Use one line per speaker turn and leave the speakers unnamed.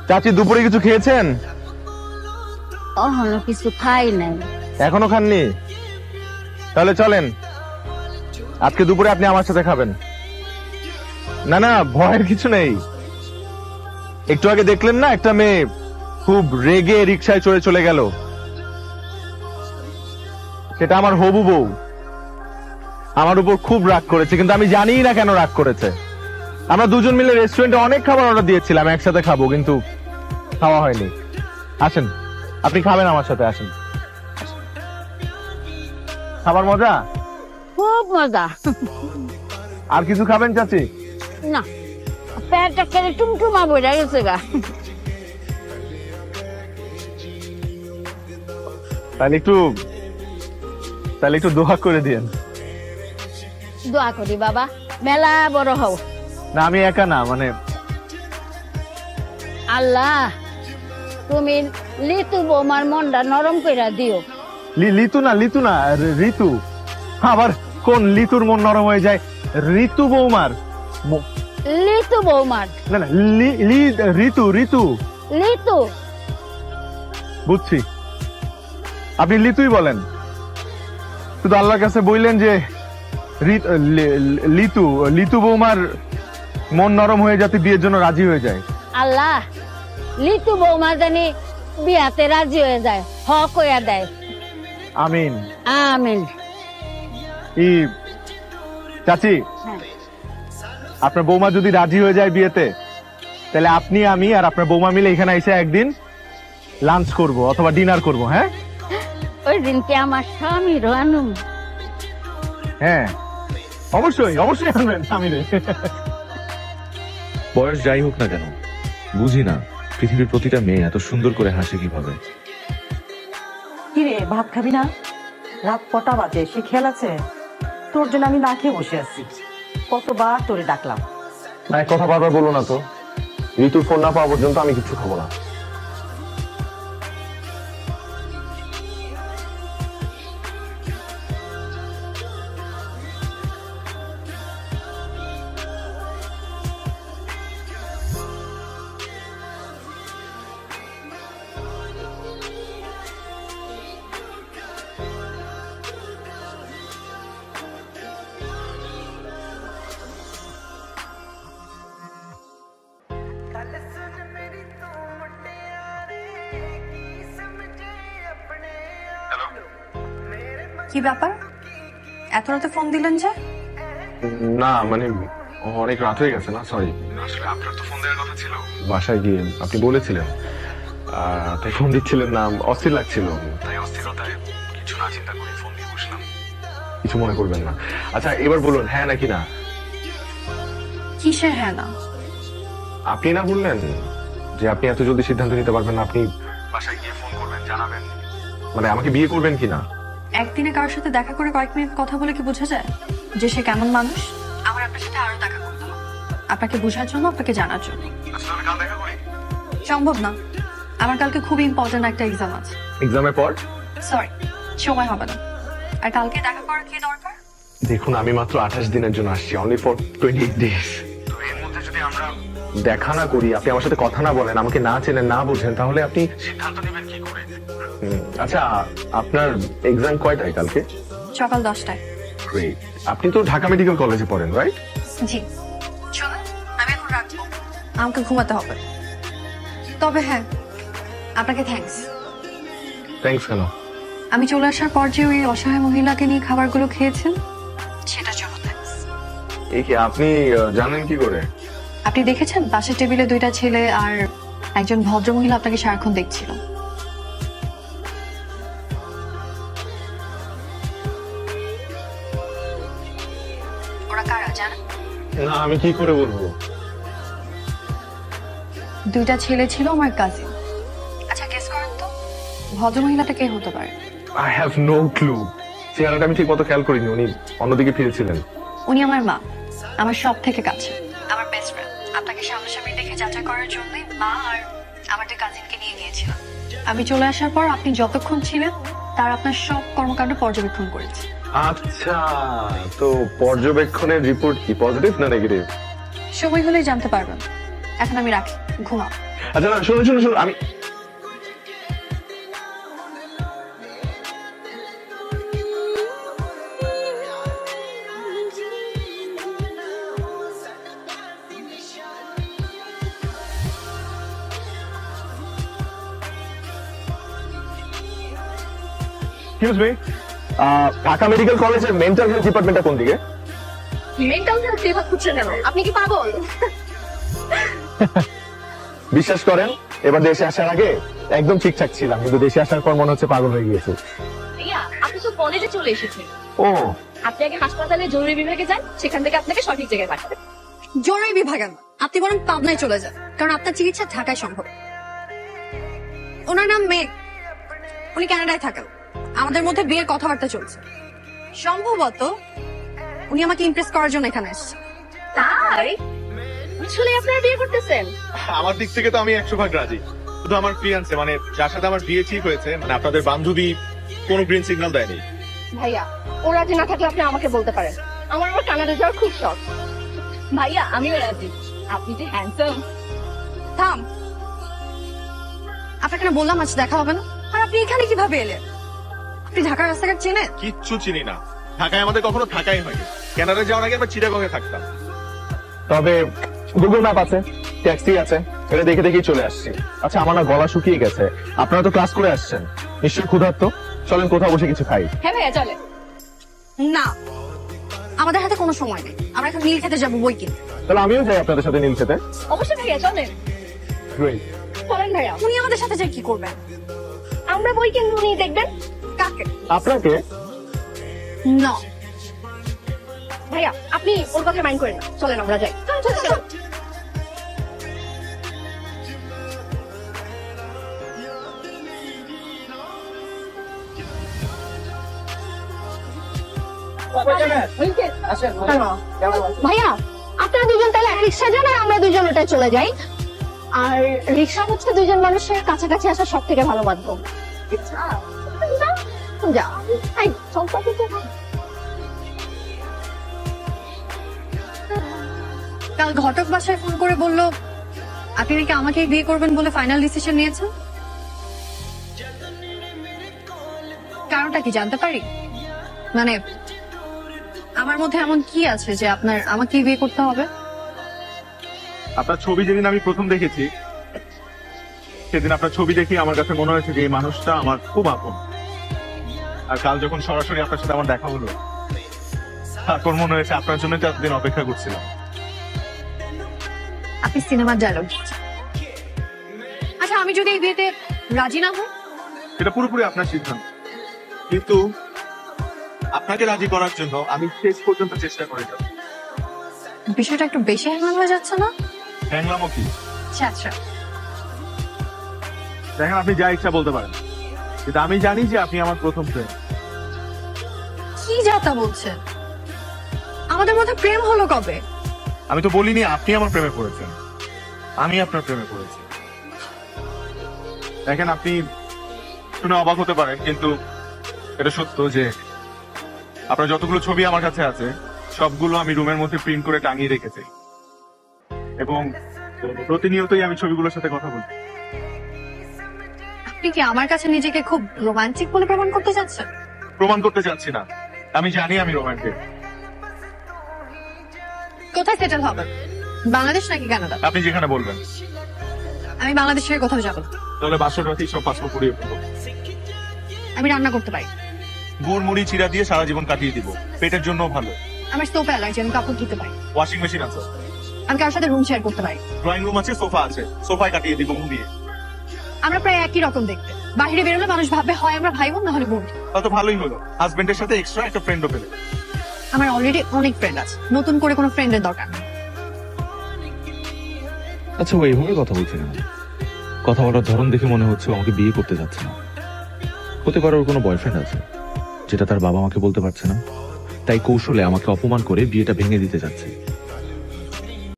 চাচি দুপুরে কিছু খেয়েছেন?
এখনো কিছু খাই নাই।
এখনো খাননি? তাহলে চলেন, আজকে দুপুরে আপনি আমার সাথে খাবেন। না না, ভয়ের কিছু নেই। একটু আগে দেখলেন না একটা মেয়ে খুব রেগে রিকশায় চড়ে চলে গেল? সেটা আমার হবু বউ। আমার উপর খুব রাগ করেছে, কিন্তু আমি জানি না কেন রাগ করেছে। আমরা দুজন মিলে রেস্টুরেন্টে অনেক খাবার অর্ডার দিয়েছিলাম, একসাথে খাবো, কিন্তু খাওয়া হয়নি। আসেন, আপনি খাবেন আমার সাথে, আসেন। খাবার মজা?
খুব মজা।
আর কিছু খাবেন চাচি?
না, পেটটা খেলে টুমটুমা বইরা গেছে গা।
তাহলে একটু দোয়া করে দিয়েন।
দোয়া করি বাবা, মেলা বড় হও।
না, আমি একা না, মানে
আল্লাহ তুমি লিতু বৌমার মনটা নরম কইরা দিও।
লিতু না ঋতু। আবার কোন লিতুর মন নরম হয়ে যায়? ঋতু বৌমার।
লিতু বৌমার।
না না, ঋতু।
লিতু।
বুঝছি, আপনি লিতুই বলেন। শুধু আল্লাহর কাছে বললেন যে লিতু বৌমার মন নরম হয়ে যাতে বিয়ের জন্য রাজি হয়ে যায়।
আল্লাহ লিতু বৌমা জানি বিয়াতে রাজি হয়ে যায়, হক হইয়া দেয়।
আমিন
আমিন।
চাচি, আপনার বৌমা যদি রাজি হয়ে যায় বিয়েতে, তাহলে আপনি, আমি আর আপনার বৌমা মিলে এখানে এসে একদিন লাঞ্চ করব অথবা ডিনার করব। হ্যাঁ,
ওই দিনকে আমার স্বামীর আনুম।
হ্যাঁ, অবশ্যই আনবেন স্বামীরে।
বয়স যাই হোক না কেন, বুঝি না পৃথিবীর প্রতিটা মেয়ে এত সুন্দর করে হাসে কিভাবে।
কিরে, ভাত খাবি না? রাত কটা বাজে, সে খেয়াল আছে? তোর জন্য আমি না খেয়ে বসে আছি। কতবার তোরে ডাকলাম।
না, কথা বারবার বলো না তো। ঋতুর ফোন না পাওয়া পর্যন্ত আমি কিছু খাবো না।
কি ব্যাপার, এত রাতে ফোন দিলেন যে?
না মানে অনেক রাত হয়ে গেছে না, সরি। আসলে আপনার তো ফোন দেওয়ার কথা ছিল, বাসায় গিয়ে আপনি বলেছিলেন, তাই ফোন দিচ্ছিলেন না, অস্থির লাগছিল, তাই অস্থিরতায় কিছু না চিন্তা করে ফোন দিয়ে বসলাম। কিছু মনে করবেন না। আচ্ছা, এবার বলুন হ্যাঁ নাকি না।
কিসের হ্যাঁ না?
আপনি না বললেন যে আপনি এত জলদি সিদ্ধান্ত নিতে পারবেন না, আপনি বাসায় গিয়ে ফোন করবেন, জানাবেন, মানে আমাকে বিয়ে করবেন কিনা।
একদিনে কারোর সাথে দেখা করে কয়েক মিনিট কথা বলে কি বোঝা যায় যে সে কেমন মানুষ? আমার আপনার সাথে আরো দেখা করতে হবে, আপনাকে বোঝার জন্য, আপনাকে জানার জন্য। সম্ভব না, আমার কালকে খুব ইম্পর্টেন্ট একটা এক্সাম আছে।
এক্সামের পর?
সরি, সময় হবে না। আর কালকে দেখা করার কি দরকার?
দেখুন, আমি মাত্র 28 দিনের জন্য আসছি, অনলি ফর 28 ডেজ। তো এর মধ্যে যদি আমরা দেখা না করি, আপনি আমার সাথে কথা না বলেন, আমাকে না চেনেন, না বুঝেন, তাহলে আপনি সিদ্ধান্ত নেবেন কি করে? আচ্ছা, আপনার এক্সাম কয়টায় কালকে?
সকাল 10টায়।
গ্রেট। আপনি তো ঢাকা মেডিকেল কলেজে পড়েন, রাইট?
জি। চলুন, আমি এখন রাখবো, আমাকে ঘুমাতে হবে। তবে হ্যাঁ, আপনাকে থ্যাঙ্কস।
থ্যাঙ্কস কেন?
আমি চলে আসার পর যে ওই অসহায় মহিলাকে নিয়ে খাবারগুলো খেয়েছেন, সেটার জন্য থ্যাঙ্কস।
এই কি আপনি জানেন কি করে?
আপনি দেখেছেন পাশের টেবিলে দুইটা ছেলে আর একজন ভদ্রমহিলা আপনাকে সারাক্ষণ দেখছিল। ওরা কারা জানেন?
না, আমি কি করে বলবো?
দুইটা ছেলে ছিল আমার কাজিন। আচ্ছা, গেস করেন তো ভদ্রমহিলাটা কে হতে পারে?
I have no clue. চেহারাটা আমি ঠিক মতো খেয়াল করিনি, উনি অন্যদিকে ফিরেছিলেন।
উনি আমার মা, আমার সব থেকে কাছে, আমার বেস্ট ফ্রেন্ড। আপনাকে সামনাসামনি দেখে যাচাই করার জন্যই মা আর আমার দুই কাজিনকে নিয়ে গিয়েছিলাম। আমি চলে আসার পর আপনি যতক্ষণ ছিলেন তার আপনার সব কর্মকাণ্ড পর্যবেক্ষণ করেছি।
আচ্ছা, তো পর্যবেক্ষণের রিপোর্ট কি পজিটিভ না নেগেটিভ?
সময় হলেই জানতে পারবেন। এখন আমি রাখি, ঘুমাও।
আচ্ছা না, শুনুন শুনুন শুনুন, আমি এক্সকিউজ মি, ঢাকা মেডিকেল কলেজের মেন্টাল হেলথ ডিপার্টমেন্টটা কোন দিকে?
মেন্টাল হেলথ বিভাগ খুঁজছেন কেন? আপনি কি পাগল?
বিশ্বাস করেন, এবার দেশে আসার আগে একদম ঠিকঠাক ছিলাম, কিন্তু দেশে আসার পর মনে হচ্ছে পাগল হয়ে গিয়েছে।
ভাইয়া, আপনি তো কলেজে চলে এসেছেন।
ও,
আপনি আগে হাসপাতালে জরুরি বিভাগে যান, সেখান থেকে আপনাকে সঠিক জায়গায় পাঠাবে। জরুরি বিভাগে না, আপনি বরং পাবনায় চলে যান, কারণ আপনার চিকিৎসা ঢাকায় সম্ভব। ওনার নাম মেঘ, উনি কানাডায় থাকেন। আমাদের মধ্যে বিয়ের কথাবার্তা চলছে। সম্ভবত উনি আমাকে ইমপ্রেস করার জন্য এখানে এসেছে। তাই আসলে আপনারা বিয়ে করতেছেন?
আমার দিক থেকে তো আমি 100% রাজি, শুধু আমার ফিয়ান্সে মানে যার সাথে আমার বিয়ে ঠিক হয়েছে, মানে আপনাদের বান্ধবী কোনো গ্রিন সিগন্যাল দেয়নি।
ভাইয়া, ও রাজি না থাকলে আপনি আমাকে বলতে পারেন। আমার আবার কানাডা যাওয়ার খুব শখ। ভাইয়া, আমিও রাজি। আপনি যে হ্যান্ডসাম। থাম, আপনাকে না বললাম আজ দেখা হবে না? আর আপনি এখানে কিভাবে এলেন? আপনি ঢাকার রাস্তাঘাট চেনেন?
কিচ্ছু চিনি না, ঢাকায় আমাদের কখনো থাকাই হয়নি। কানাডা যাওয়ার আগে আমরা চিটাগংয়ে থাকতাম।
তবে গুগল ম্যাপ আছে, ট্যাক্সি আছে, এটা দেখে দেখেই চলে আসছি। আচ্ছা, আমার না গলা শুকিয়ে গেছে, আপনারা তো ক্লাস করে আসছেন, নিশ্চয়ই ক্ষুধার্ত, চলেন কোথাও বসে কিছু খাই।
হ্যাঁ ভাইয়া, চলে। না, আমাদের হাতে কোনো সময় নেই, আমরা এখন নীল খেতে যাবো বই কিনে।
তাহলে আমিও যাই আপনাদের সাথে নীল খেতে।
অবশ্যই ভাইয়া, চলেন।
Great.
চলেন ভাইয়া। উনি আমাদের সাথে যাই কি করবেন? আমরা বই কিনবো, উনি দেখবেন। কাকে?
আপনাকে?
না ভাইয়া, আপনি ওর কথা মাইন্ড করেন না, চলেন আমরা যাই। চল চল চল। ভাইয়া, আপনারা দুজন তাহলে রিক্সা যান আর আমরা দুজন ওটায় চলে যাই। আর রিক্সা হচ্ছে দুজন মানুষের কাছাকাছি আসার সব থেকে ভালো মাধ্যম। যা, এই, চল, চল, চল, চল। কাল ঘটক বাসায় ফোন করে বলল আপনি নাকি আমাকে বিয়ে করবেন বলে ফাইনাল ডিসিশন নিয়েছেন। কারণটা কি জানতে পারি? মানে আমার মধ্যে এমন কি আছে যে আপনার আমাকে বিয়ে করতে হবে?
আপনার ছবি যেদিন আমি প্রথম দেখেছি, সেদিন আপনার ছবি দেখে আমার কাছে মনে হয়েছে যে এই মানুষটা আমার খুব আপন। আর কাল যখন সরাসরি আপনার সাথে আমার দেখা হলো, তারপর মনে হয়েছে আপনার জন্য তো এতদিন অপেক্ষা করছিলাম।
আপনি সিনেমার ডায়লগ। আচ্ছা, আমি যদি এই বিয়েতে রাজি না হই?
সেটা পুরোপুরি আপনার সিদ্ধান্ত, কিন্তু আপনাকে রাজি করার জন্য আমি শেষ পর্যন্ত চেষ্টা করে যাব।
বিষয়টা একটু বেশি হ্যাংলাম হয়ে যাচ্ছে না?
হ্যাংলামও কি?
আচ্ছা আচ্ছা,
দেখেন, আপনি যা ইচ্ছা বলতে পারেন, কিন্তু আমি জানি যে আপনি আমার প্রথম প্রেম।
কি যাতা বলছেন? আমাদের মধ্যে প্রেম হলো কবে?
আমি তো বলিনি আপনি আমার প্রেমে পড়েছেন, আমি আপনার প্রেমে পড়েছি। দেখেন, আপনি শুনে অবাক হতে পারেন, কিন্তু এটা সত্য যে আপনার যতগুলো ছবি আমার কাছে আছে সবগুলো আমি রুমের মধ্যে প্রিন্ট করে টাঙিয়ে রেখেছি, এবং প্রতিনিয়তই আমি ছবিগুলোর সাথে কথা বলি।
আপনি কি আমার কাছে নিজেকে খুব রোমান্টিক বলে প্রমাণ করতে চাচ্ছেন?
প্রমাণ করতে চাচ্ছি না, আমি জানি আমি রোমান্টিক।
কোথায় সেটেল হবে? বাংলাদেশ নাকি কানাডা?
আপনি যেখানে বলবেন।
আমি বাংলাদেশের কোথাও যাব না।
তাহলে বাসর রাতেই সব পাসপোর্ট পুড়িয়ে ফেলবো।
আমি রান্না করতে পারি।
গুড় মুড়ি চিরা দিয়ে সারা জীবন কাটিয়ে দিব, পেটের জন্য ভালো।
আমার সোফা অ্যালার্জি, আমি কাপড় ধুতে পারি।
ওয়াশিং মেশিন আছে,
আমি কারোর সাথে রুম শেয়ার করতে পারি।
ড্রয়িং রুম আছে, সোফা আছে, সোফায় কাটিয়ে দিব ঘুম দিয়ে।
আমরা প্রায় একই রকম দেখতে। বাইরে বেরোলে মানুষ ভাববে হয় আমরা ভাই বোন, না হলে বন্ধু।
তা তো ভালোই হলো, হাজবেন্ডের সাথে এক্সট্রা একটা ফ্রেন্ডও পেলে।
আমার অলরেডি অনেক ফ্রেন্ড আছে, নতুন করে কোনো ফ্রেন্ডের দরকার নেই।
আচ্ছা, ও এইভাবে কথা বলছে কেন? কথা বলার ধরন দেখে মনে হচ্ছে ও আমাকে বিয়ে করতে যাচ্ছে না। হতে পারে ওর কোনো বয়ফ্রেন্ড আছে, যেটা তার বাবা আমাকে বলতে পারছে না, তাই কৌশলে আমাকে অপমান করে বিয়েটা ভেঙে দিতে যাচ্ছে।